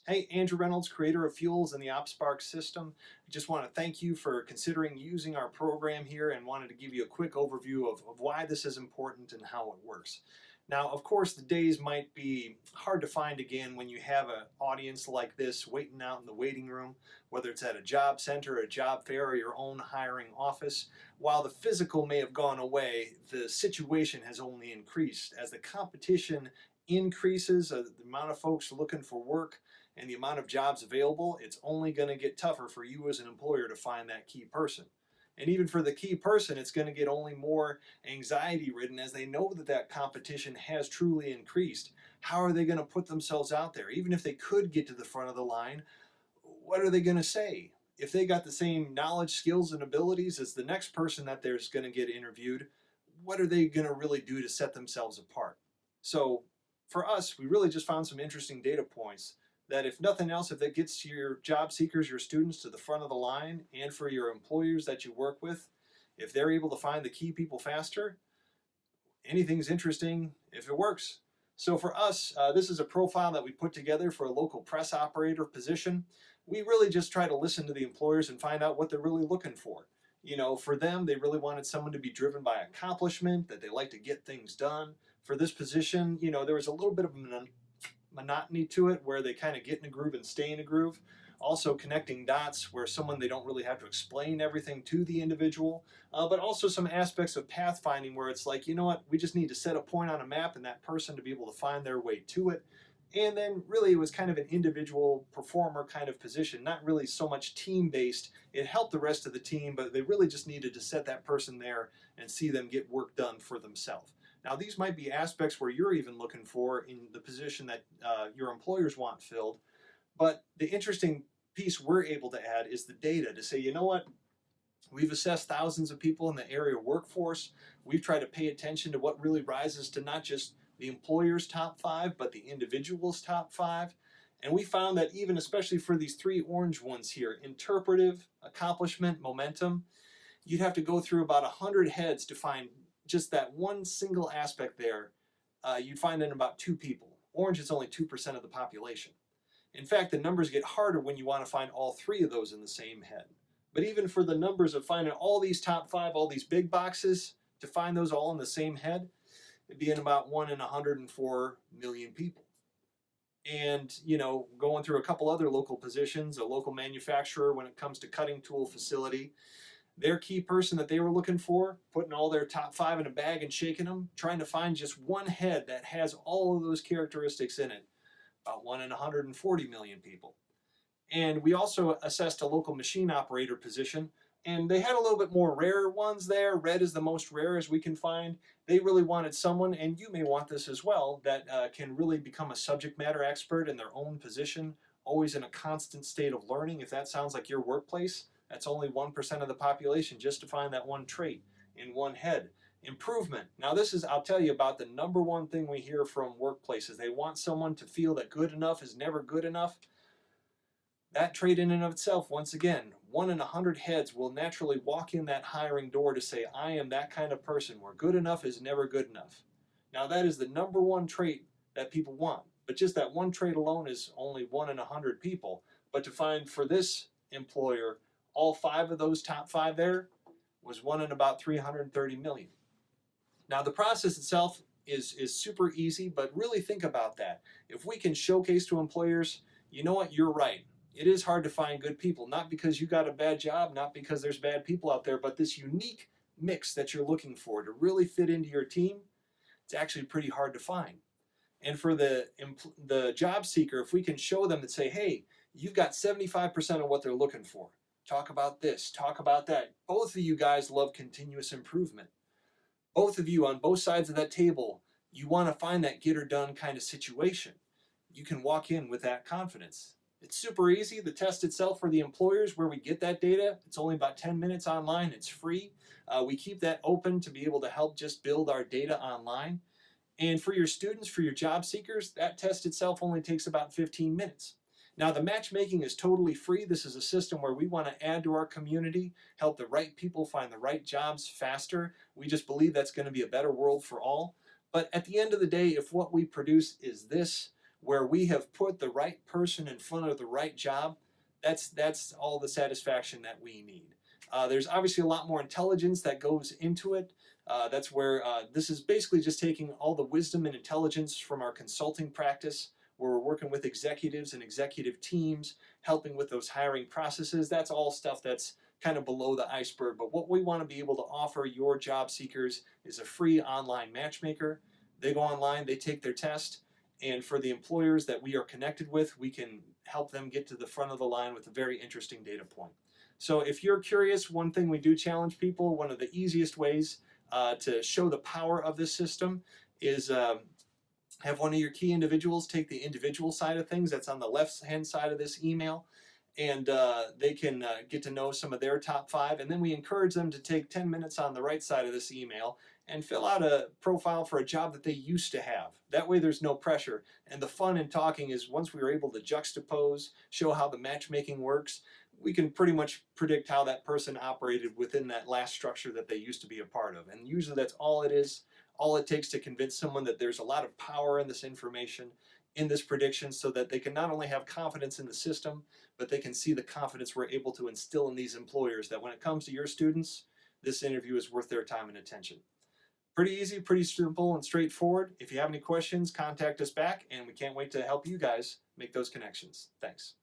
Hey, Andrew Reynolds, creator of Fuels and the OpSpark system. I just want to thank you for considering using our program here and wanted to give you a quick overview of why this is important and how it works. Now, of course, the days might be hard to find again when you have an audience like this waiting out in the waiting room, whether it's at a job center, a job fair, or your own hiring office. While the physical may have gone away, the situation has only increased as the competition increases, the amount of folks looking for work and the amount of jobs available. It's only going to get tougher for you as an employer to find that key person. And even for the key person, it's going to get only more anxiety ridden as they know that that competition has truly increased. How are they going to put themselves out there? Even if they could get to the front of the line, what are they going to say? If they got the same knowledge, skills, and abilities as the next person that there's going to get interviewed, what are they going to really do to set themselves apart? So for us, we really just found some interesting data points that if nothing else, if it gets your job seekers, your students to the front of the line, and for your employers that you work with, if they're able to find the key people faster, anything's interesting if it works. So for us, this is a profile that we put together for a local press operator position. We really just try to listen to the employers and find out what they're really looking for. You know, for them, they really wanted someone to be driven by accomplishment, that they like to get things done. For this position, you know, there was a little bit of monotony to it where they kind of get in a groove and stay in a groove. Also connecting dots where someone they don't really have to explain everything to the individual, but also some aspects of pathfinding where it's like, you know what, we just need to set a point on a map and that person to be able to find their way to it. And then really it was kind of an individual performer kind of position, not really so much team based. It helped the rest of the team, but they really just needed to set that person there and see them get work done for themselves. Now, these might be aspects where you're even looking for in the position that your employers want filled. But the interesting piece we're able to add is the data to say, you know what, we've assessed thousands of people in the area workforce. We've tried to pay attention to what really rises to not just the employer's top five, but the individual's top five. And we found that even especially for these three orange ones here, interpretive, accomplishment, momentum, you'd have to go through about 100 heads to find just that one single aspect there. You'd find it in about two people. Orange is only 2% of the population. In fact, the numbers get harder when you want to find all three of those in the same head. But even for the numbers of finding all these top five, all these big boxes, to find those all in the same head, it'd be in about 1 in 104 million people. And, you know, going through a couple other local positions, a local manufacturer when it comes to cutting tool facility, their key person that they were looking for, putting all their top five in a bag and shaking them, trying to find just one head that has all of those characteristics in it, about 1 in 140 million people. And we also assessed a local machine operator position, and they had a little bit more rare ones there. Red is the most rare as we can find. They really wanted someone, and you may want this as well, that can really become a subject matter expert in their own position, always in a constant state of learning. If that sounds like your workplace, that's only 1% of the population just to find that one trait in one head. Improvement. Now this is, I'll tell you about the number one thing we hear from workplaces. They want someone to feel that good enough is never good enough. That trait in and of itself, once again, 1 in 100 heads will naturally walk in that hiring door to say, I am that kind of person where good enough is never good enough. Now that is the number one trait that people want. But just that one trait alone is only 1 in 100 people. But to find for this employer, all five of those top five there was 1 in about 330 million. Now the process itself is super easy, but really think about that. If we can showcase to employers, you know what, you're right. It is hard to find good people, not because you got a bad job, not because there's bad people out there, but this unique mix that you're looking for to really fit into your team, it's actually pretty hard to find. And for the job seeker, if we can show them and say, hey, you've got 75% of what they're looking for. Talk about this, talk about that. Both of you guys love continuous improvement. Both of you on both sides of that table, you want to find that get her done kind of situation. You can walk in with that confidence. It's super easy. The test itself for the employers where we get that data, it's only about 10 minutes online. It's free. We keep that open to be able to help just build our data online. And for your students, for your job seekers, that test itself only takes about 15 minutes. Now the matchmaking is totally free. This is a system where we want to add to our community, help the right people find the right jobs faster. We just believe that's going to be a better world for all. But at the end of the day, if what we produce is this, where we have put the right person in front of the right job, that's all the satisfaction that we need. There's obviously a lot more intelligence that goes into it. That's where this is basically just taking all the wisdom and intelligence from our consulting practice, where we're working with executives and executive teams, helping with those hiring processes. That's all stuff that's kind of below the iceberg. But what we want to be able to offer your job seekers is a free online matchmaker. They go online, they take their test, and for the employers that we are connected with, we can help them get to the front of the line with a very interesting data point. So if you're curious, one thing we do challenge people, one of the easiest ways to show the power of this system is have one of your key individuals take the individual side of things. That's on the left hand side of this email, and they can get to know some of their top 5, and then we encourage them to take 10 minutes on the right side of this email and fill out a profile for a job that they used to have. That way there's no pressure, and the fun in talking is once we are able to juxtapose, show how the matchmaking works, we can pretty much predict how that person operated within that last structure that they used to be a part of. And usually that's all it is, all it takes to convince someone that there's a lot of power in this information, in this prediction, so that they can not only have confidence in the system, but they can see the confidence we're able to instill in these employers that when it comes to your students, this interview is worth their time and attention. Pretty easy, pretty simple and straightforward. If you have any questions, contact us back, and we can't wait to help you guys make those connections. Thanks.